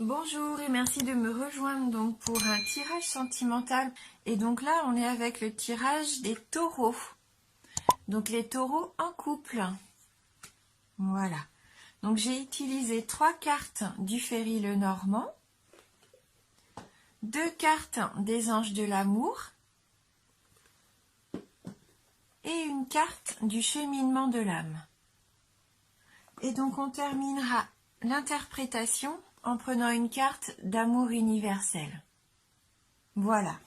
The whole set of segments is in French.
Bonjour et merci de me rejoindre donc pour un tirage sentimental. Et donc là, on est avec le tirage des taureaux. Donc les taureaux en couple. Voilà. Donc j'ai utilisé 3 cartes du Ferry Lenormand, 2 cartes des anges de l'amour et une carte du cheminement de l'âme. Et donc on terminera l'interprétation en prenant une carte d'amour universel. Voilà.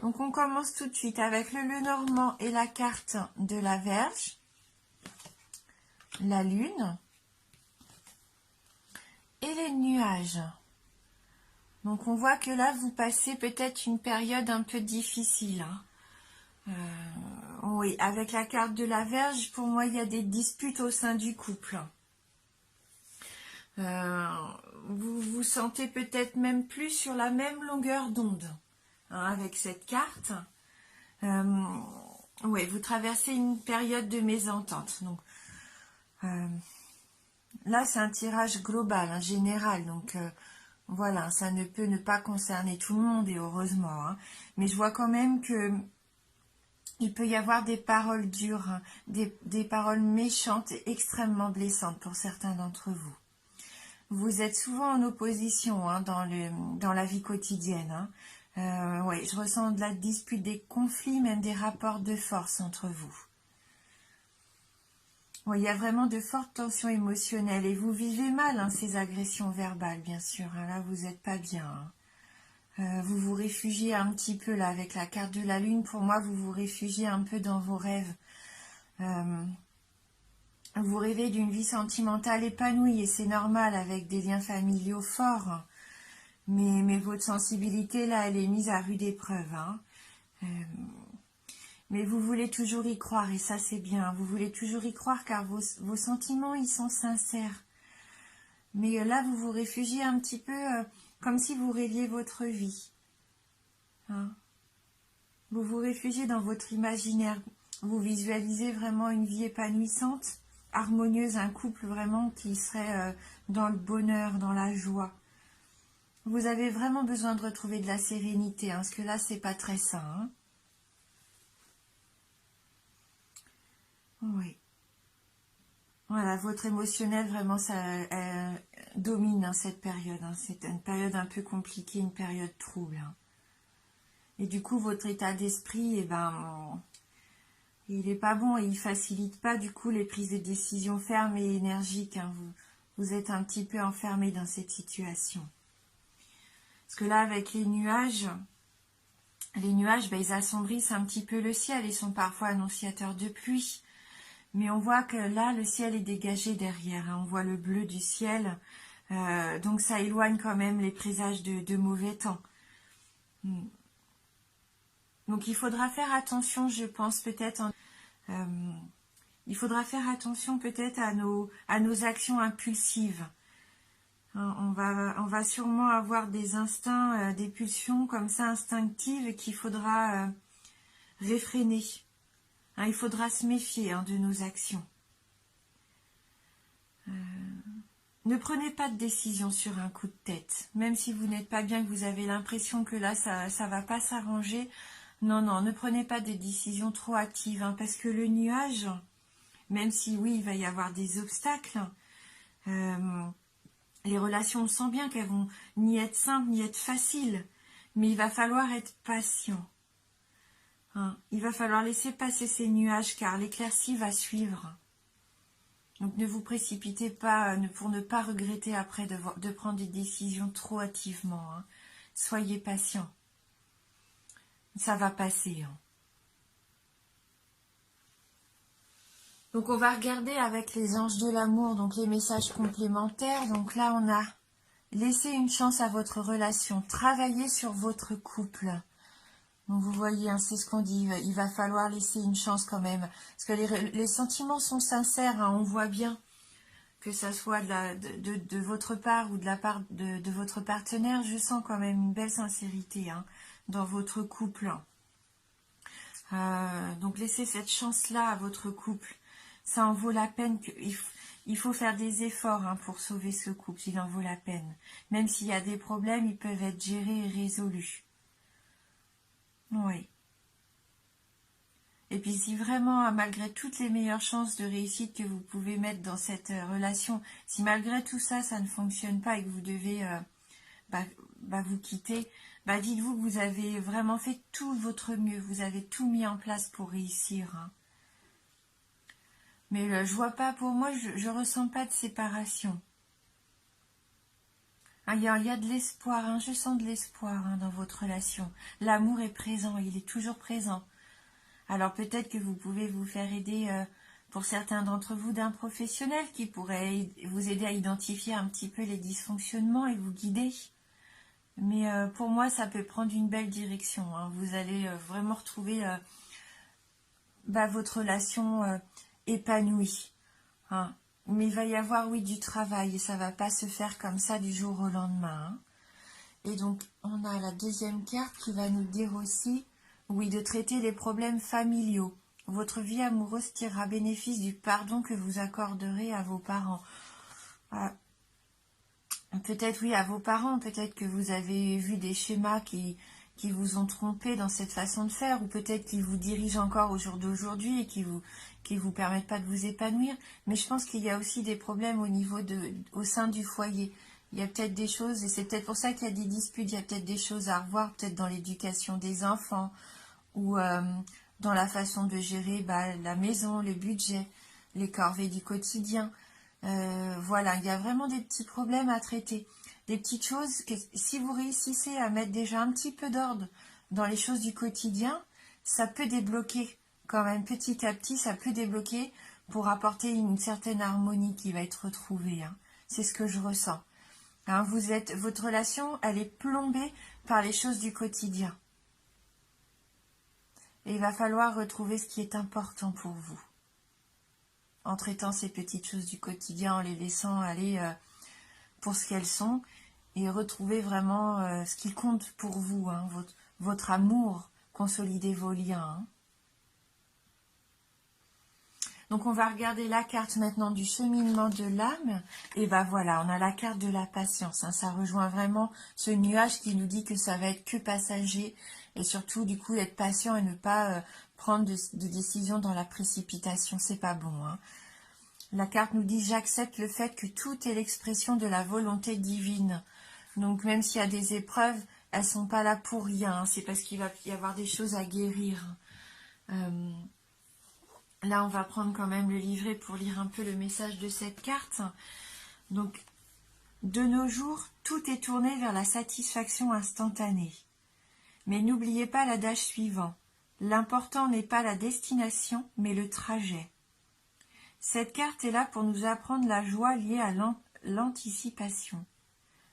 Donc on commence tout de suite avec le Lenormand et la carte de la Vierge, la Lune et les nuages. Donc on voit que là vous passez peut-être une période un peu difficile. Oui, avec la carte de la Vierge, pour moi il y a des disputes au sein du couple. Vous vous sentez peut-être même plus sur la même longueur d'onde avec cette carte. Oui, vous traversez une période de mésentente. Donc, là, c'est un tirage global, général. Donc, voilà, ça ne peut ne pas concerner tout le monde, et heureusement. Mais je vois quand même que il peut y avoir des paroles dures, des paroles méchantes et extrêmement blessantes pour certains d'entre vous. Vous êtes souvent en opposition dans la vie quotidienne. Ouais, je ressens de la dispute, des conflits, même des rapports de force entre vous. Ouais, il y a vraiment de fortes tensions émotionnelles et vous vivez mal ces agressions verbales, bien sûr. Là, vous n'êtes pas bien. Vous vous réfugiez un petit peu là avec la carte de la Lune. Pour moi, vous vous réfugiez un peu dans vos rêves. Vous rêvez d'une vie sentimentale épanouie et c'est normal avec des liens familiaux forts. Mais votre sensibilité, là, elle est mise à rude épreuve. Mais vous voulez toujours y croire et ça, c'est bien. Vous voulez toujours y croire car vos sentiments, ils sont sincères. Mais là, vous vous réfugiez un petit peu comme si vous rêviez votre vie. Vous vous réfugiez dans votre imaginaire. Vous visualisez vraiment une vie épanouissante, harmonieuse, un couple vraiment qui serait dans le bonheur, dans la joie. Vous avez vraiment besoin de retrouver de la sérénité, parce que là, c'est pas très sain. Oui. Voilà, votre émotionnel, vraiment, ça domine cette période. C'est une période un peu compliquée, une période trouble. Et du coup, votre état d'esprit, il n'est pas bon et il ne facilite pas, du coup, les prises de décision fermes et énergiques. Vous êtes un petit peu enfermé dans cette situation. Parce que là, avec les nuages, ils assombrissent un petit peu le ciel et sont parfois annonciateurs de pluie. Mais on voit que là, le ciel est dégagé derrière. On voit le bleu du ciel. Donc ça éloigne quand même les présages de mauvais temps. Donc il faudra faire attention, je pense, peut-être. Il faudra faire attention peut-être à nos actions impulsives. On va sûrement avoir des instincts, des pulsions comme ça instinctives qu'il faudra réfréner. Il faudra se méfier de nos actions. Ne prenez pas de décision sur un coup de tête. Même si vous n'êtes pas bien, que vous avez l'impression que là, ça ne va pas s'arranger. Non, ne prenez pas de décisions trop hâtives. Parce que le nuage, même si oui, il va y avoir des obstacles, les relations, on sent bien qu'elles vont ni être simples, ni être faciles. Mais il va falloir être patient. Il va falloir laisser passer ces nuages car l'éclaircie va suivre. Donc ne vous précipitez pas pour ne pas regretter après de prendre des décisions trop hâtivement. Soyez patient. Ça va passer. Donc on va regarder avec les anges de l'amour, donc les messages complémentaires. Donc là on a laissé une chance à votre relation. Travaillez sur votre couple. Donc vous voyez, c'est ce qu'on dit, il va falloir laisser une chance quand même. Parce que les sentiments sont sincères, on voit bien. Que ça soit de votre part ou de la part de votre partenaire, je sens quand même une belle sincérité dans votre couple. Donc laissez cette chance-là à votre couple. Ça en vaut la peine. il faut faire des efforts hein, pour sauver ce couple, il en vaut la peine. Même s'il y a des problèmes, ils peuvent être gérés et résolus. Oui. Et puis si vraiment, malgré toutes les meilleures chances de réussite que vous pouvez mettre dans cette relation, si malgré tout ça, ça ne fonctionne pas et que vous devez vous quitter, dites-vous que vous avez vraiment fait tout votre mieux, vous avez tout mis en place pour réussir. Hein. Mais je vois pas, pour moi, je ressens pas de séparation. Hein, il y a de l'espoir, hein, je sens de l'espoir hein, dans votre relation. L'amour est présent, il est toujours présent. Alors peut-être que vous pouvez vous faire aider, pour certains d'entre vous, d'un professionnel qui pourrait vous aider à identifier un petit peu les dysfonctionnements et vous guider. Mais pour moi, ça peut prendre une belle direction. Hein. Vous allez vraiment retrouver votre relation épanouie. Hein. Mais il va y avoir, oui, du travail et ça ne va pas se faire comme ça du jour au lendemain. Hein. Et donc, on a la deuxième carte qui va nous dire aussi, oui, de traiter les problèmes familiaux. Votre vie amoureuse tirera bénéfice du pardon que vous accorderez à vos parents. Peut-être, oui, à vos parents, peut-être que vous avez vu des schémas qui vous ont trompé dans cette façon de faire, ou peut-être qu'ils vous dirigent encore au jour d'aujourd'hui et qui vous permettent pas de vous épanouir. Mais je pense qu'il y a aussi des problèmes au sein du foyer. Il y a peut-être des choses, et c'est peut-être pour ça qu'il y a des disputes, il y a peut-être des choses à revoir, peut-être dans l'éducation des enfants, ou dans la façon de gérer la maison, le budget, les corvées du quotidien. Voilà, il y a vraiment des petits problèmes à traiter. Des petites choses que si vous réussissez à mettre déjà un petit peu d'ordre dans les choses du quotidien, ça peut débloquer quand même petit à petit, ça peut débloquer pour apporter une certaine harmonie qui va être retrouvée. Hein. C'est ce que je ressens. Hein, votre relation, elle est plombée par les choses du quotidien. Et il va falloir retrouver ce qui est important pour vous. En traitant ces petites choses du quotidien, en les laissant aller pour ce qu'elles sont, et retrouver vraiment ce qui compte pour vous, hein, votre amour, consolider vos liens. Hein. Donc on va regarder la carte maintenant du cheminement de l'âme, et voilà, on a la carte de la patience, hein, ça rejoint vraiment ce nuage qui nous dit que ça va être que passager, et surtout du coup être patient et ne pas prendre de décision dans la précipitation, c'est pas bon. Hein. La carte nous dit « J'accepte le fait que tout est l'expression de la volonté divine ». Donc même s'il y a des épreuves, elles ne sont pas là pour rien. Hein. C'est parce qu'il va y avoir des choses à guérir. Là, on va prendre quand même le livret pour lire un peu le message de cette carte. Donc, de nos jours, tout est tourné vers la satisfaction instantanée. Mais n'oubliez pas l'adage suivant. L'important n'est pas la destination, mais le trajet. Cette carte est là pour nous apprendre la joie liée à l'anticipation.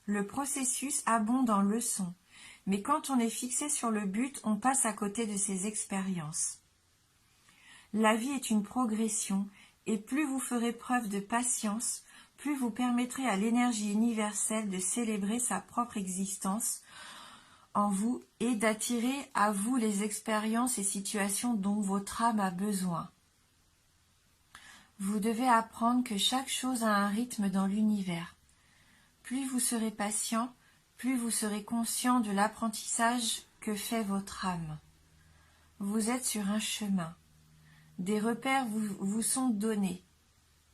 Le processus abonde en leçons, mais quand on est fixé sur le but, on passe à côté de ses expériences. La vie est une progression, et plus vous ferez preuve de patience, plus vous permettrez à l'énergie universelle de célébrer sa propre existence en vous et d'attirer à vous les expériences et situations dont votre âme a besoin. Vous devez apprendre que chaque chose a un rythme dans l'univers. Plus vous serez patient, plus vous serez conscient de l'apprentissage que fait votre âme. Vous êtes sur un chemin. Des repères vous sont donnés.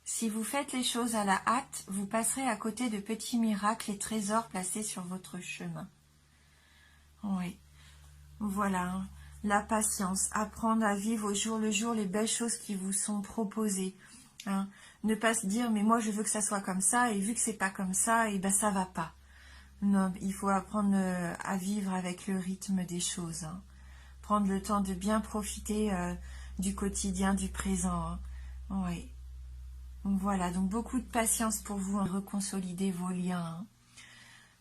Si vous faites les choses à la hâte, vous passerez à côté de petits miracles et trésors placés sur votre chemin. Oui, voilà, hein. La patience, apprendre à vivre au jour le jour les belles choses qui vous sont proposées. Hein. Ne pas se dire, mais moi je veux que ça soit comme ça, et vu que c'est pas comme ça, et ça va pas. Non, il faut apprendre à vivre avec le rythme des choses. Hein. Prendre le temps de bien profiter du quotidien, du présent. Hein. Oui. Voilà, donc beaucoup de patience pour vous, hein, reconsolider vos liens. Hein.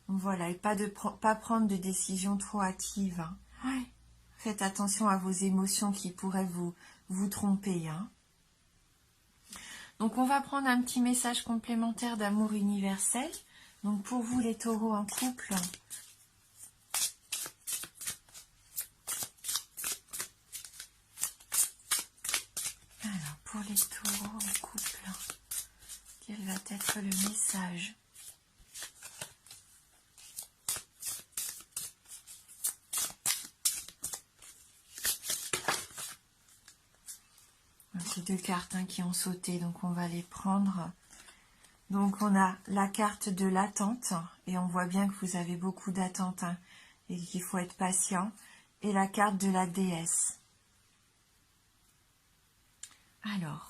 Voilà, et pas prendre de décisions trop hâtives. Hein. Ouais. Faites attention à vos émotions qui pourraient vous tromper. Hein. Donc on va prendre un petit message complémentaire d'amour universel. Donc pour vous les taureaux en couple. Alors pour les taureaux en couple, Quel va être le message? C'est deux cartes qui ont sauté, donc on va les prendre. Donc on a la carte de l'attente, et on voit bien que vous avez beaucoup d'attentes et qu'il faut être patient. Et la carte de la déesse. Alors,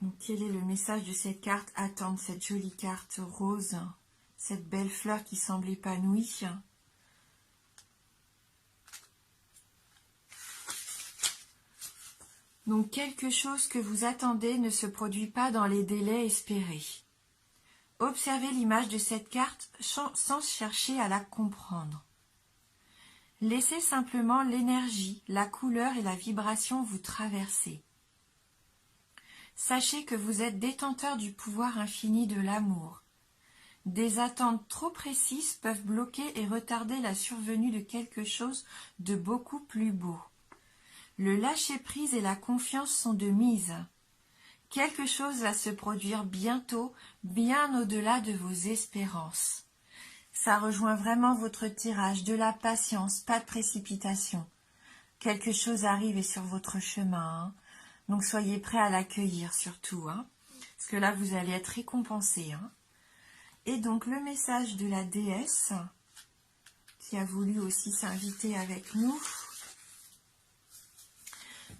donc quel est le message de cette carte? Attendre, cette jolie carte rose, cette belle fleur qui semble épanouie. Donc quelque chose que vous attendez ne se produit pas dans les délais espérés. Observez l'image de cette carte sans chercher à la comprendre. Laissez simplement l'énergie, la couleur et la vibration vous traverser. Sachez que vous êtes détenteur du pouvoir infini de l'amour. Des attentes trop précises peuvent bloquer et retarder la survenue de quelque chose de beaucoup plus beau. Le lâcher-prise et la confiance sont de mise. Quelque chose va se produire bientôt, bien au-delà de vos espérances. Ça rejoint vraiment votre tirage, de la patience, pas de précipitation. Quelque chose arrive et sur votre chemin, donc soyez prêts à l'accueillir surtout, parce que là vous allez être récompensés. Et donc le message de la déesse, qui a voulu aussi s'inviter avec nous.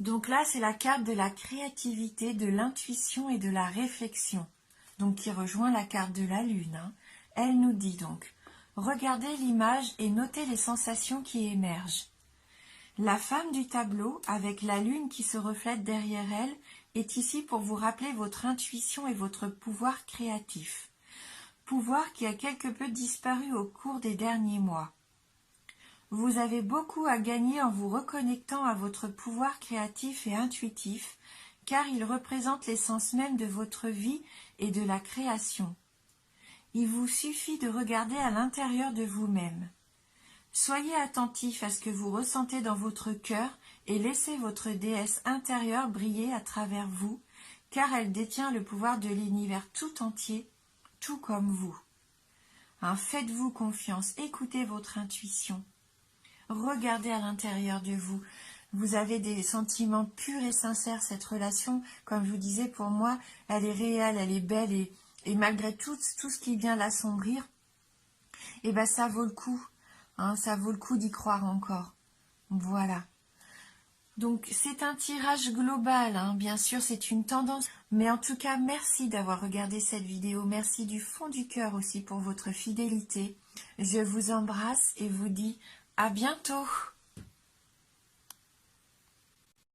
Donc là, c'est la carte de la créativité, de l'intuition et de la réflexion, donc qui rejoint la carte de la lune. Elle nous dit donc, regardez l'image et notez les sensations qui émergent. La femme du tableau, avec la lune qui se reflète derrière elle, est ici pour vous rappeler votre intuition et votre pouvoir créatif. Pouvoir qui a quelque peu disparu au cours des derniers mois. Vous avez beaucoup à gagner en vous reconnectant à votre pouvoir créatif et intuitif, car il représente l'essence même de votre vie et de la création. Il vous suffit de regarder à l'intérieur de vous-même. Soyez attentif à ce que vous ressentez dans votre cœur et laissez votre déesse intérieure briller à travers vous, car elle détient le pouvoir de l'univers tout entier, tout comme vous. Faites-vous confiance, écoutez votre intuition. Regardez à l'intérieur de vous. Vous avez des sentiments purs et sincères. Cette relation, comme je vous disais, pour moi, elle est réelle, elle est belle. Et malgré tout ce qui vient l'assombrir, eh ben, ça vaut le coup. Ça vaut le coup d'y croire encore. Voilà. Donc, c'est un tirage global. Bien sûr, c'est une tendance. Mais en tout cas, merci d'avoir regardé cette vidéo. Merci du fond du cœur aussi pour votre fidélité. Je vous embrasse et vous dis à bientôt.